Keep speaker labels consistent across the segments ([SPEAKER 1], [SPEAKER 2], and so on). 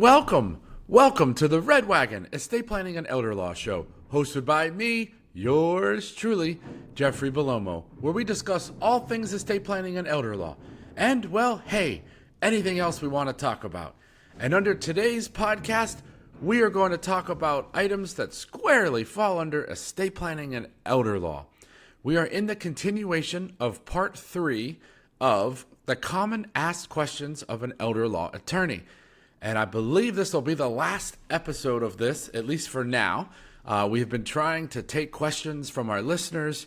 [SPEAKER 1] Welcome to the Red Wagon Estate Planning and Elder Law Show, hosted by me, yours truly, Jeffrey Belomo, where we discuss all things estate planning and elder law, and, well, hey, anything else we want to talk about. And under today's podcast, we are going to talk about items that squarely fall under estate planning and elder law. We are in the continuation of part 3 of the common asked questions of an elder law attorney. And I believe this will be the last episode of this, at least for now. We have been trying to take questions from our listeners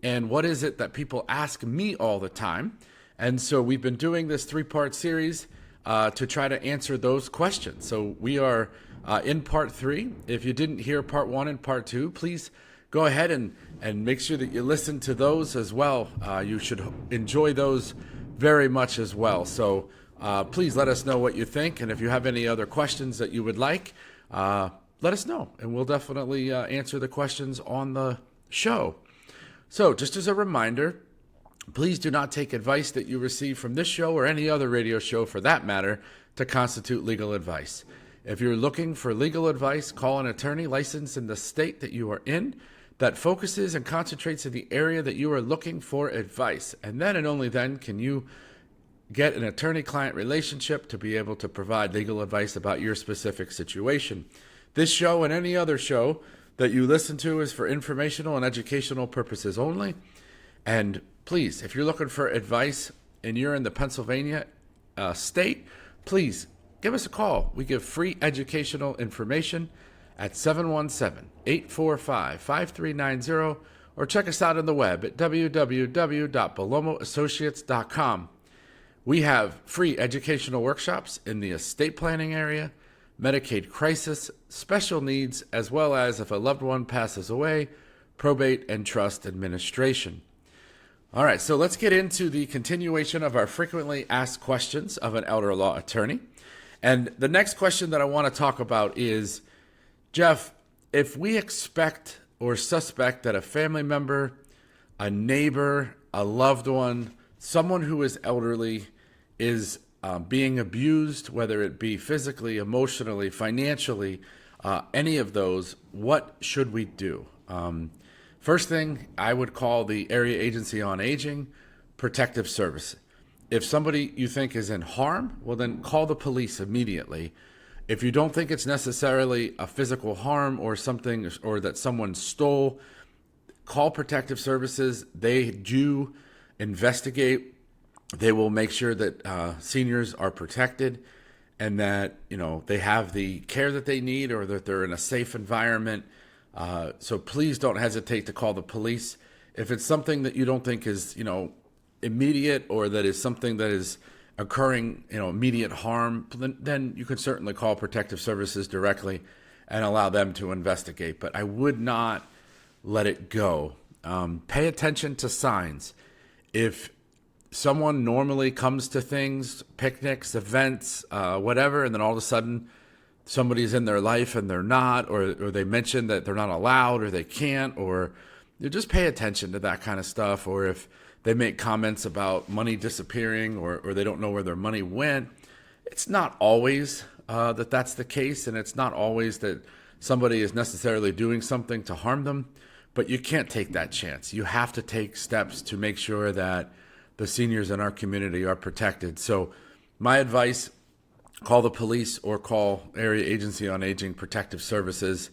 [SPEAKER 1] and what is it that people ask me all the time. And so we've been doing this 3-part series to try to answer those questions. So we are in part 3. If you didn't hear part 1 and part 2, please go ahead and make sure that you listen to those as well. You should enjoy those very much as well. So please let us know what you think, and if you have any other questions that you would like, let us know, and we'll definitely answer the questions on the show. So just as a reminder, please do not take advice that you receive from this show or any other radio show for that matter to constitute legal advice. If you're looking for legal advice, call an attorney licensed in the state that you are in that focuses and concentrates in the area that you are looking for advice, and then and only then can you get an attorney-client relationship to be able to provide legal advice about your specific situation. This show and any other show that you listen to is for informational and educational purposes only. And please, if you're looking for advice and you're in the Pennsylvania state, please give us a call. We give free educational information at 717-845-5390 or check us out on the web at www.belomoassociates.com. We have free educational workshops in the estate planning area, Medicaid crisis, special needs, as well as if a loved one passes away, probate and trust administration. All right, so let's get into the continuation of our frequently asked questions of an elder law attorney. And the next question that I want to talk about is, Jeff, if we expect or suspect that a family member, a neighbor, a loved one, someone who is elderly is being abused, whether it be physically, emotionally, financially, any of those, what should we do? First thing, I would call the Area Agency on Aging Protective Service. If somebody you think is in harm, well then call the police immediately. If you don't think it's necessarily a physical harm or something, or that someone stole, call Protective Services. They do investigate. They will make sure that seniors are protected and that, they have the care that they need or that they're in a safe environment. So please don't hesitate to call the police. If it's something that you don't think is, immediate, or that is something that is occurring, immediate harm, then you can certainly call Protective Services directly and allow them to investigate. But I would not let it go. Pay attention to signs. If someone normally comes to things, picnics, events, whatever, and then all of a sudden somebody's in their life and they're not, or they mention that they're not allowed or they can't, or you just pay attention to that kind of stuff. Or if they make comments about money disappearing or they don't know where their money went, it's not always that's the case, and it's not always that somebody is necessarily doing something to harm them, but you can't take that chance. You have to take steps to make sure that the seniors in our community are protected. So my advice, call the police or call Area Agency on Aging Protective Services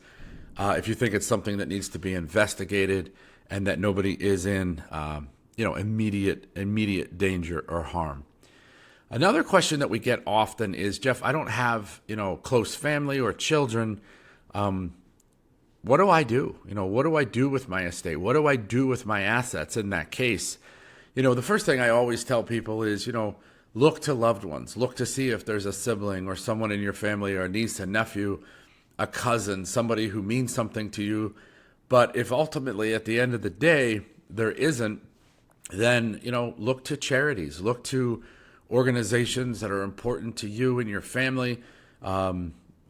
[SPEAKER 1] if you think it's something that needs to be investigated and that nobody is in immediate danger or harm. Another question that we get often is, Jeff, I don't have, close family or children. What do I do? What do I do with my estate? What do I do with my assets in that case? The first thing I always tell people is, look to loved ones. Look to see if there's a sibling or someone in your family, or a niece, a nephew, a cousin, somebody who means something to you. But if ultimately at the end of the day there isn't, then, look to charities. Look to organizations that are important to you and your family.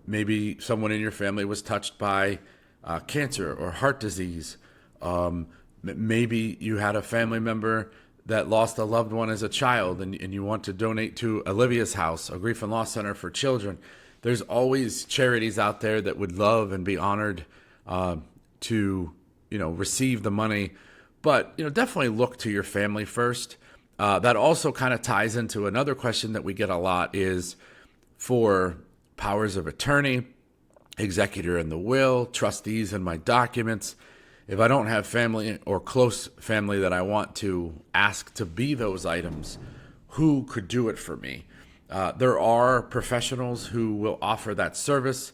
[SPEAKER 1] Maybe someone in your family was touched by cancer or heart disease. Maybe you had a family member that lost a loved one as a child, and you want to donate to Olivia's House, a grief and loss center for children. there's always charities out there that would love and be honored to receive the money. But definitely look to your family first. That also kind of ties into another question that we get a lot is for powers of attorney, executor in the will, trustees in my documents. If I don't have family or close family that I want to ask to be those items, who could do it for me? There are professionals who will offer that service,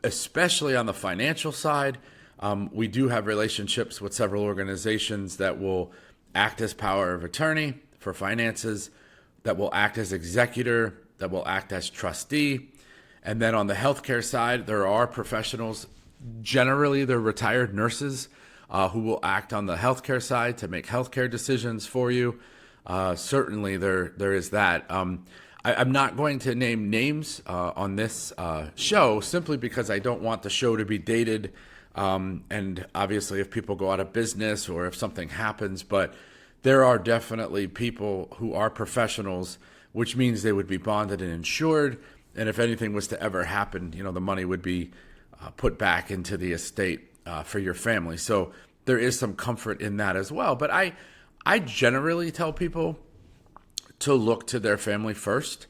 [SPEAKER 1] especially on the financial side. We do have relationships with several organizations that will act as power of attorney for finances, that will act as executor, that will act as trustee. And then on the healthcare side, there are professionals, generally they're retired nurses, who will act on the healthcare side to make healthcare decisions for you. Certainly there is that. I'm not going to name names on this show simply because I don't want the show to be dated. And obviously if people go out of business or if something happens, but there are definitely people who are professionals, which means they would be bonded and insured. And if anything was to ever happen, the money would be put back into the estate for your family. So there is some comfort in that as well. But I generally tell people to look to their family first,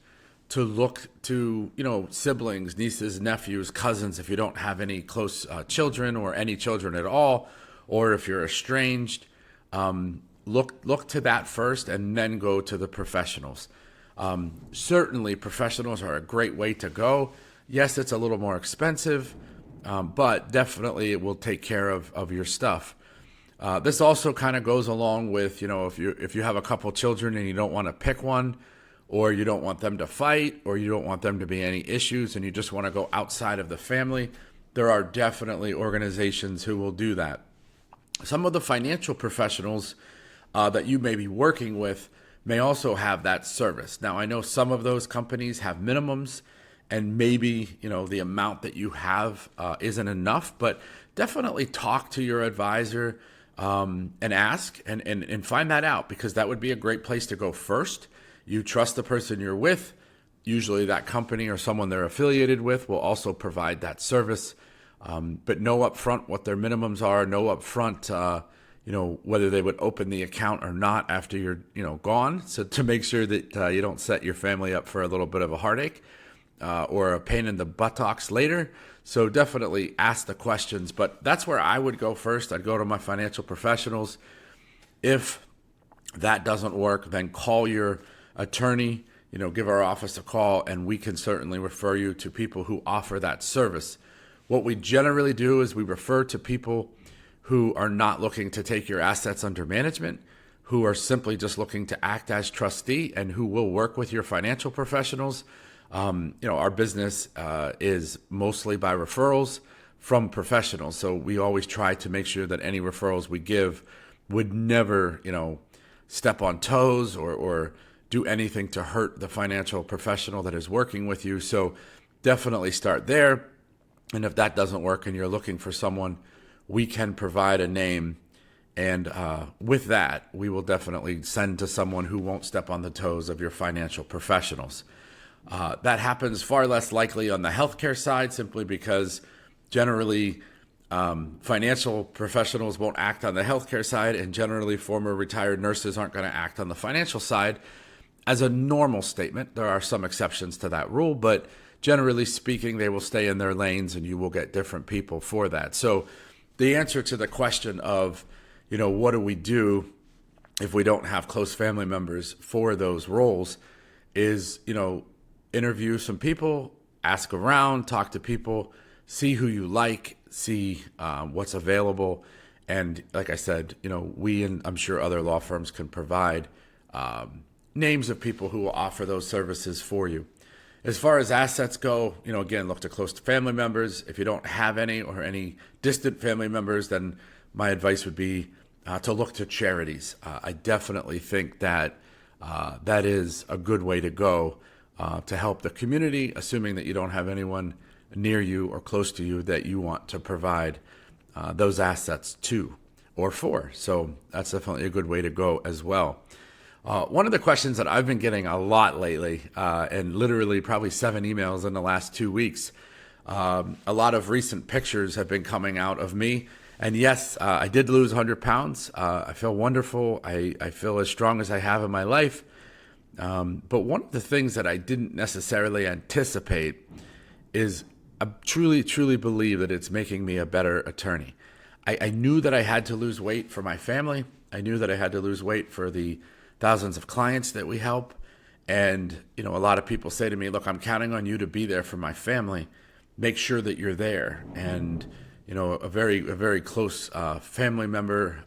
[SPEAKER 1] to look to, siblings, nieces, nephews, cousins, if you don't have any close children or any children at all, or if you're estranged, look to that first and then go to the professionals. Certainly professionals are a great way to go. Yes, it's a little more expensive, but definitely it will take care of your stuff. This also kind of goes along with, if you have a couple children and you don't want to pick one, or you don't want them to fight, or you don't want them to be any issues, and you just want to go outside of the family, there are definitely organizations who will do that. Some of the financial professionals that you may be working with may also have that service. Now, I know some of those companies have minimums, and maybe, the amount that you have isn't enough, but definitely talk to your advisor and ask and find that out, because that would be a great place to go first. You trust the person you're with. Usually that company or someone they're affiliated with will also provide that service. But know up front what their minimums are, know up front, whether they would open the account or not after you're, gone. So to make sure that you don't set your family up for a little bit of a heartache or a pain in the buttocks later. So definitely ask the questions. But that's where I would go first. I'd go to my financial professionals. If that doesn't work, then call your attorney, give our office a call, and we can certainly refer you to people who offer that service. What we generally do is we refer to people who are not looking to take your assets under management, who are simply just looking to act as trustee, and who will work with your financial professionals. Our business is mostly by referrals from professionals. So we always try to make sure that any referrals we give would never, step on toes or do anything to hurt the financial professional that is working with you. So definitely start there. And if that doesn't work and you're looking for someone, we can provide a name. And with that, we will definitely send to someone who won't step on the toes of your financial professionals. That happens far less likely on the healthcare side, simply because generally financial professionals won't act on the healthcare side, and generally former retired nurses aren't going to act on the financial side. As a normal statement, there are some exceptions to that rule, but generally speaking, they will stay in their lanes and you will get different people for that. So the answer to the question of, what do we do if we don't have close family members for those roles is, interview some people, ask around, talk to people, see who you like, see what's available. And like I said, we and I'm sure other law firms can provide names of people who will offer those services for you. As far as assets go, again, look to close family members. If you don't have any or any distant family members, then my advice would be to look to charities. I definitely think that that is a good way to go to help the community, assuming that you don't have anyone near you or close to you that you want to provide those assets to or for. So that's definitely a good way to go as well. One of the questions that I've been getting a lot lately, and literally probably 7 emails in the last 2 weeks, a lot of recent pictures have been coming out of me. And yes, I did lose 100 pounds. I feel wonderful. I feel as strong as I have in my life. But one of the things that I didn't necessarily anticipate is I truly, truly believe that it's making me a better attorney. I knew that I had to lose weight for my family. I knew that I had to lose weight for the thousands of clients that we help. And, a lot of people say to me, look, I'm counting on you to be there for my family. Make sure that you're there. And, a very close family member,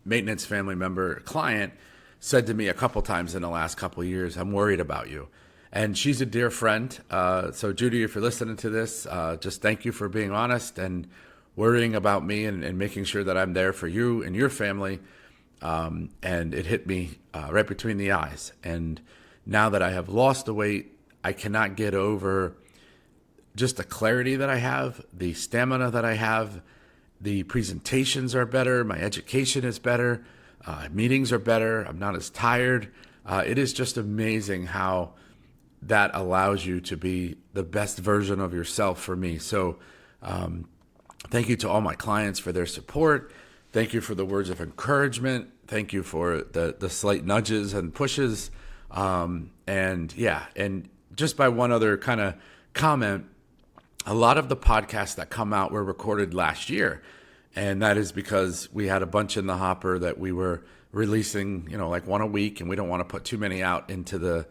[SPEAKER 1] maintenance family member client said to me a couple times in the last couple of years, I'm worried about you. And she's a dear friend. So Judy, if you're listening to this, just thank you for being honest and worrying about me and making sure that I'm there for you and your family. And it hit me right between the eyes. And now that I have lost the weight, I cannot get over just the clarity that I have, the stamina that I have. The presentations are better. My education is better. Meetings are better. I'm not as tired. It is just amazing how that allows you to be the best version of yourself for me. So thank you to all my clients for their support. Thank you for the words of encouragement. Thank you for the slight nudges and pushes. And just by one other kind of comment, a lot of the podcasts that come out were recorded last year. And that is because we had a bunch in the hopper that we were releasing, like one a week, and we don't want to put too many out into the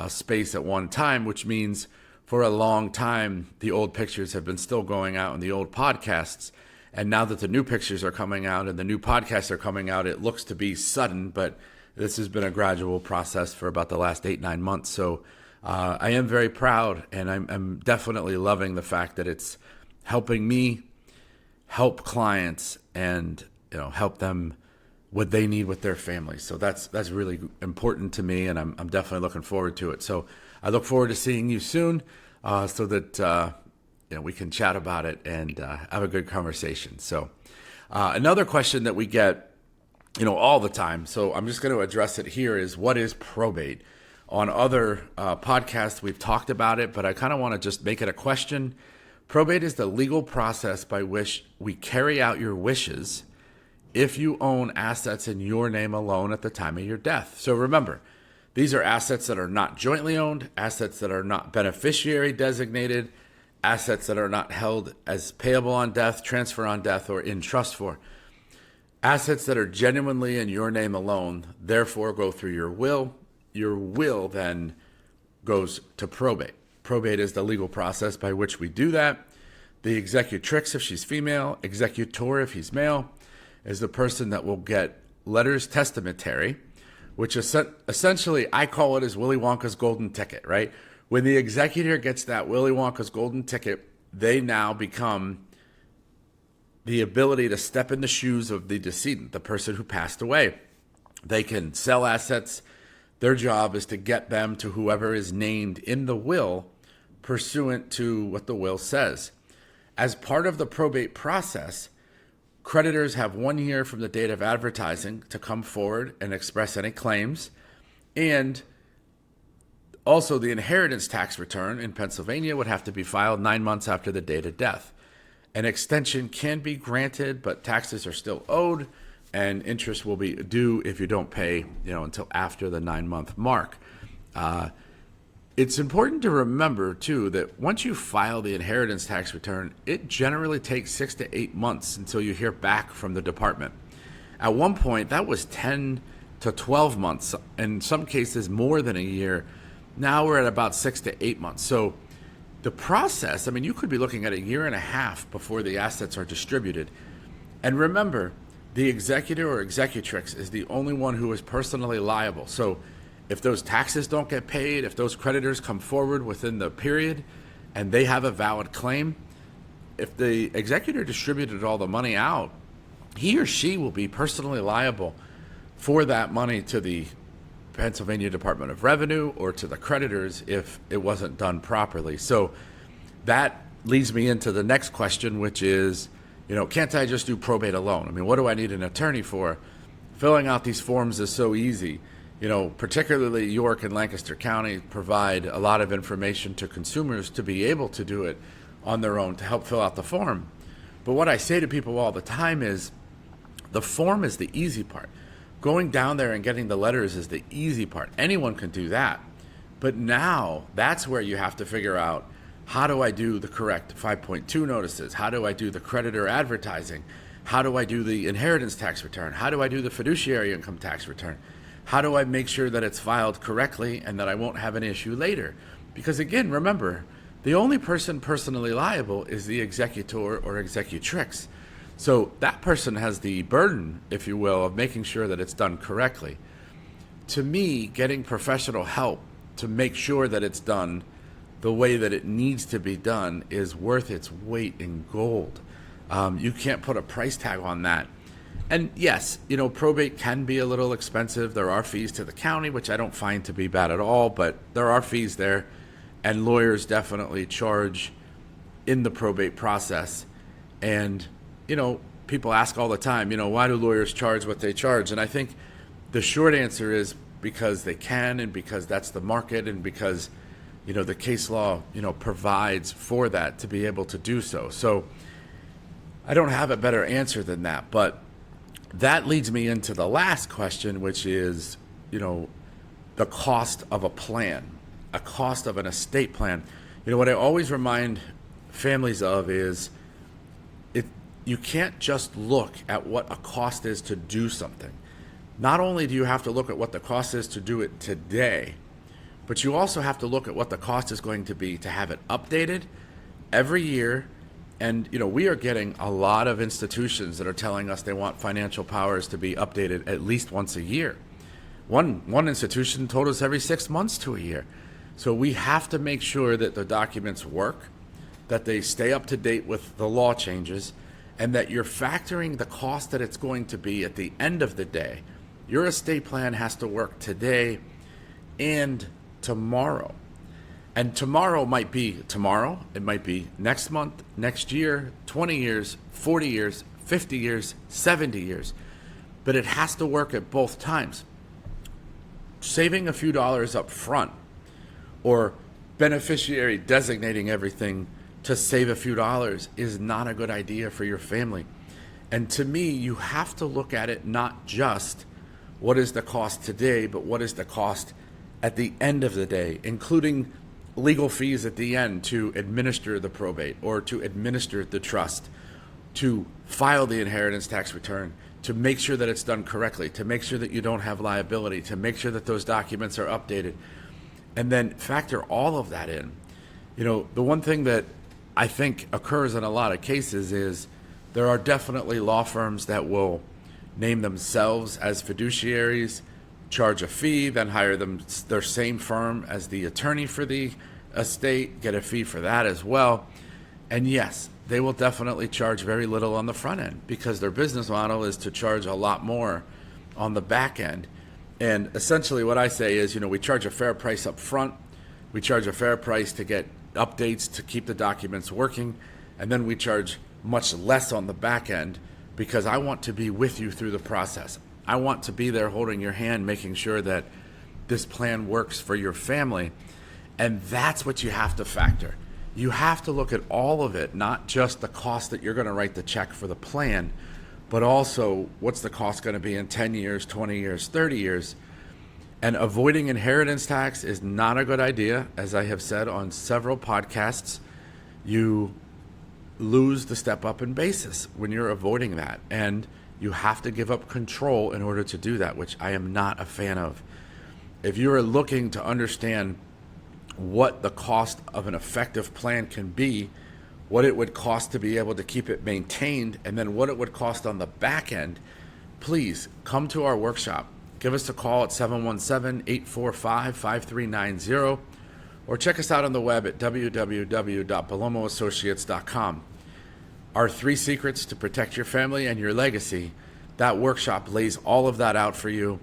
[SPEAKER 1] space at one time, which means for a long time, the old pictures have been still going out in the old podcasts. And now that the new pictures are coming out and the new podcasts are coming out, it looks to be sudden, but this has been a gradual process for about the last 8-9 months. So I am very proud, and I'm definitely loving the fact that it's helping me help clients and help them what they need with their families. So that's really important to me, and I'm definitely looking forward to it. So I look forward to seeing you soon, so that we can chat about it and have a good conversation. So another question that we get all the time, so I'm just going to address it here, is what is probate? On other podcasts, we've talked about it, but I kind of want to just make it a question. Probate is the legal process by which we carry out your wishes if you own assets in your name alone at the time of your death. So remember, these are assets that are not jointly owned, assets that are not beneficiary designated, assets that are not held as payable on death, transfer on death, or in trust for. Assets that are genuinely in your name alone, therefore go through your will. Your will then goes to probate. Probate is the legal process by which we do that. The executrix, if she's female, executor, if he's male, is the person that will get letters testamentary, which is essentially, I call it as Willy Wonka's golden ticket, right? When the executor gets that Willy Wonka's golden ticket, they now become the ability to step in the shoes of the decedent, the person who passed away. They can sell assets. Their job is to get them to whoever is named in the will pursuant to what the will says. As part of the probate process, creditors have 1 year from the date of advertising to come forward and express any claims. And also the inheritance tax return in Pennsylvania would have to be filed 9 months after the date of death. An extension can be granted, but taxes are still owed, and interest will be due if you don't pay, until after the 9-month mark. It's important to remember, too, that once you file the inheritance tax return, it generally takes 6 to 8 months until you hear back from the department. At one point, that was 10 to 12 months, in some cases more than a year. Now we're at about 6 to 8 months. So the process, you could be looking at a year and a half before the assets are distributed. And remember, the executor or executrix is the only one who is personally liable. So if those taxes don't get paid, if those creditors come forward within the period and they have a valid claim, if the executor distributed all the money out, he or she will be personally liable for that money to the Pennsylvania Department of Revenue or to the creditors if it wasn't done properly. So that leads me into the next question, which is, can't I just do probate alone? What do I need an attorney for? Filling out these forms is so easy. Particularly York and Lancaster County provide a lot of information to consumers to be able to do it on their own to help fill out the form. But what I say to people all the time is the form is the easy part. Going down there and getting the letters is the easy part. Anyone can do that. But now that's where you have to figure out, how do I do the correct 5.2 notices? How do I do the creditor advertising? How do I do the inheritance tax return? How do I do the fiduciary income tax return? How do I make sure that it's filed correctly and that I won't have an issue later? Because again, remember, the only person personally liable is the executor or executrix. So that person has the burden, if you will, of making sure that it's done correctly. To me, getting professional help to make sure that it's done the way that it needs to be done is worth its weight in gold. You can't put a price tag on that. And yes, probate can be a little expensive. There are fees to the county, which I don't find to be bad at all, but there are fees there. And lawyers definitely charge in the probate process. And, people ask all the time, why do lawyers charge what they charge? And I think the short answer is because they can, and because that's the market, and because, the case law, provides for that to be able to do so. So I don't have a better answer than that. But that leads me into the last question, which is, the cost of a plan, a cost of an estate plan. What I always remind families of is you can't just look at what a cost is to do something. Not only do you have to look at what the cost is to do it today, but you also have to look at what the cost is going to be to have it updated every year. And, we are getting a lot of institutions that are telling us they want financial powers to be updated at least once a year. One institution told us every 6 months to a year. So we have to make sure that the documents work, that they stay up to date with the law changes, and that you're factoring the cost that it's going to be at the end of the day. Your estate plan has to work today and tomorrow. And tomorrow might be tomorrow, it might be next month, next year, 20 years, 40 years, 50 years, 70 years. But it has to work at both times. Saving a few dollars up front, or beneficiary designating everything to save a few dollars, is not a good idea for your family. And to me, you have to look at it not just what is the cost today, but what is the cost at the end of the day, including legal fees at the end to administer the probate or to administer the trust, to file the inheritance tax return, to make sure that it's done correctly, to make sure that you don't have liability, to make sure that those documents are updated, and then factor all of that in. The one thing that I think occurs in a lot of cases is there are definitely law firms that will name themselves as fiduciaries, charge a fee, then hire their same firm as the attorney for the estate, get a fee for that as well. And yes, they will definitely charge very little on the front end because their business model is to charge a lot more on the back end. And essentially what I say is, we charge a fair price up front, we charge a fair price to get updates to keep the documents working, and then we charge much less on the back end because I want to be with you through the process. I want to be there holding your hand, making sure that this plan works for your family. And that's what you have to factor. You have to look at all of it, not just the cost that you're going to write the check for the plan, but also what's the cost going to be in 10 years, 20 years, 30 years. And avoiding inheritance tax is not a good idea. As I have said on several podcasts, you lose the step up in basis when you're avoiding that. And you have to give up control in order to do that, which I am not a fan of. If you are looking to understand what the cost of an effective plan can be, what it would cost to be able to keep it maintained, and then what it would cost on the back end, please come to our workshop. Give us a call at 717-845-5390 or check us out on the web at www.palomoassociates.com. Our 3 secrets to protect your family and your legacy, that workshop lays all of that out for you.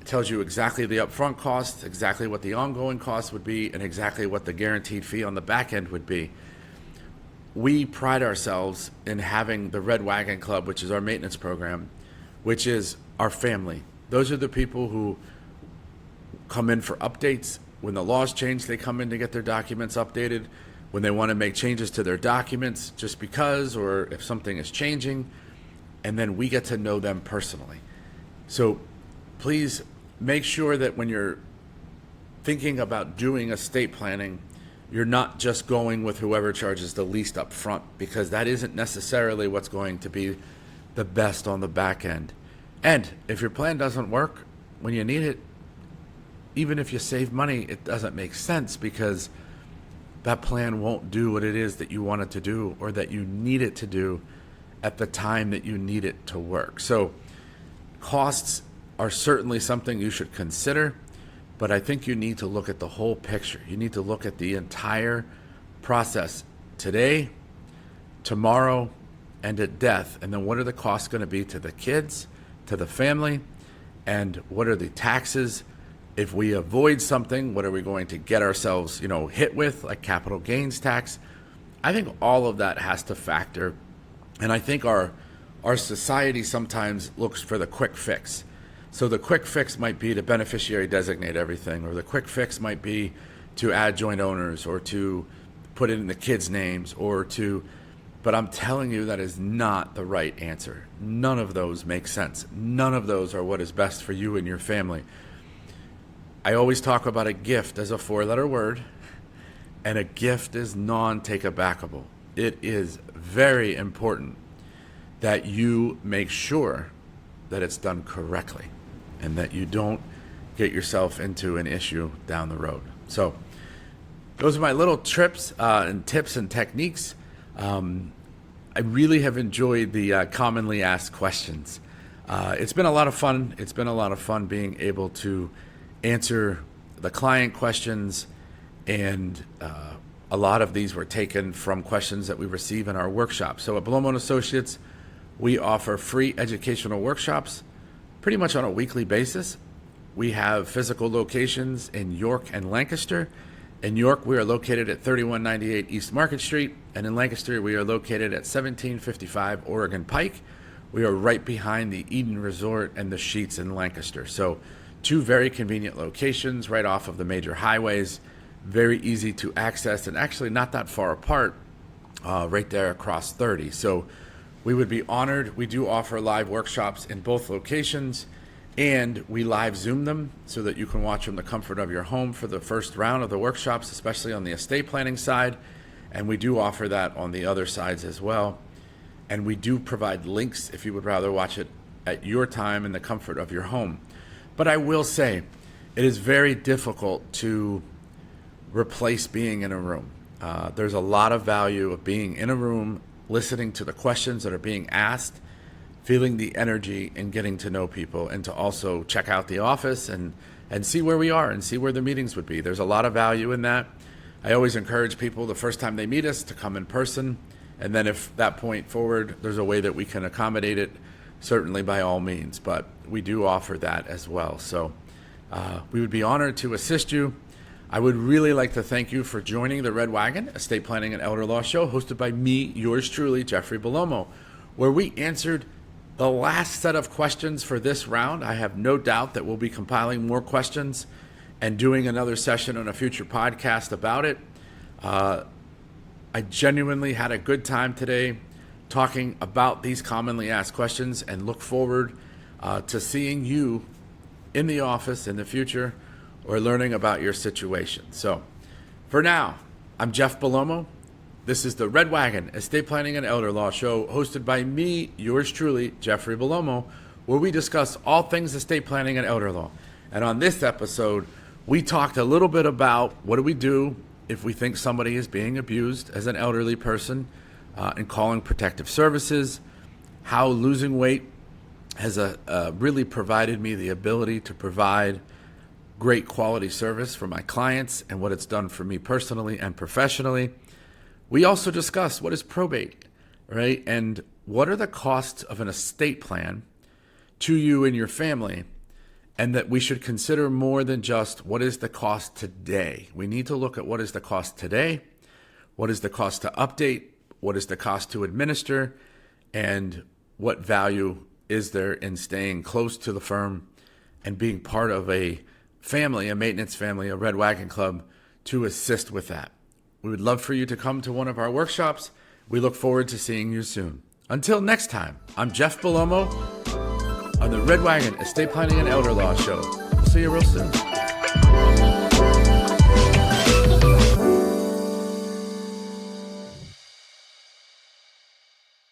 [SPEAKER 1] It tells you exactly the upfront cost, exactly what the ongoing cost would be, and exactly what the guaranteed fee on the back end would be. We pride ourselves in having the Red Wagon Club, which is our maintenance program, which is our family. Those are the people who come in for updates. When the laws change, they come in to get their documents updated. When they want to make changes to their documents just because, or if something is changing, and then we get to know them personally. So please make sure that when you're thinking about doing estate planning, you're not just going with whoever charges the least up front, because that isn't necessarily what's going to be the best on the back end. And if your plan doesn't work when you need it, even if you save money, it doesn't make sense, because that plan won't do what it is that you want it to do or that you need it to do at the time that you need it to work. So costs are certainly something you should consider, but I think you need to look at the whole picture. You need to look at the entire process today, tomorrow, and at death. And then what are the costs going to be to the kids, to the family, and what are the taxes? If we avoid something, what are we going to get ourselves, hit with, like capital gains tax? I think all of that has to factor. And I think our society sometimes looks for the quick fix. So the quick fix might be to beneficiary designate everything, or the quick fix might be to add joint owners, or to put it in the kids' names, but I'm telling you that is not the right answer. None of those make sense. None of those are what is best for you and your family. I always talk about a gift as a 4-letter word, and a gift is non-take-a-backable. It is very important that you make sure that it's done correctly and that you don't get yourself into an issue down the road. So those are my little trips and tips and techniques. I really have enjoyed the commonly asked questions. It's been a lot of fun. It's been a lot of fun being able to answer the client questions, and a lot of these were taken from questions that we receive in our workshop. So at Belomo & Associates, we offer free educational workshops pretty much on a weekly basis. We have physical locations in York and Lancaster. In York, we are located at 3198 East Market Street, and in Lancaster, we are located at 1755 Oregon Pike. We are right behind the Eden Resort and the Sheets in Lancaster. So 2 very convenient locations right off of the major highways, very easy to access, and actually not that far apart, right there across 30. So we would be honored. We do offer live workshops in both locations, and we live Zoom them so that you can watch from the comfort of your home for the first round of the workshops, especially on the estate planning side. And we do offer that on the other sides as well. And we do provide links if you would rather watch it at your time in the comfort of your home. But I will say, it is very difficult to replace being in a room. There's a lot of value of being in a room, listening to the questions that are being asked, feeling the energy, and getting to know people, and to also check out the office and see where we are and see where the meetings would be. There's a lot of value in that. I always encourage people the first time they meet us to come in person, and then if that point forward, there's a way that we can accommodate it, certainly by all means, but we do offer that as well. So we would be honored to assist you. I would really like to thank you for joining the Red Wagon Estate Planning and Elder Law Show, hosted by me, yours truly, Jeffrey Belomo, where we answered the last set of questions for this round. I have no doubt that we'll be compiling more questions and doing another session on a future podcast about it. I genuinely had a good time today talking about these commonly asked questions, and look forward to seeing you in the office in the future or learning about your situation. So for now, I'm Jeff Belomo. This is the Red Wagon Estate Planning and Elder Law Show, hosted by me, yours truly, Jeffrey Belomo, where we discuss all things estate planning and elder law. And on this episode, we talked a little bit about what do we do if we think somebody is being abused as an elderly person, and calling protective services, how losing weight has really provided me the ability to provide great quality service for my clients, and what it's done for me personally and professionally. We also discuss what is probate, right? And what are the costs of an estate plan to you and your family, and that we should consider more than just what is the cost today. We need to look at what is the cost today, what is the cost to update, what is the cost to administer, and what value is there in staying close to the firm and being part of a family, a maintenance family, a Red Wagon Club, to assist with that. We would love for you to come to one of our workshops. We look forward to seeing you soon. Until next time, I'm Jeff Belomo on the Red Wagon Estate Planning and Elder Law Show. We'll see you real soon.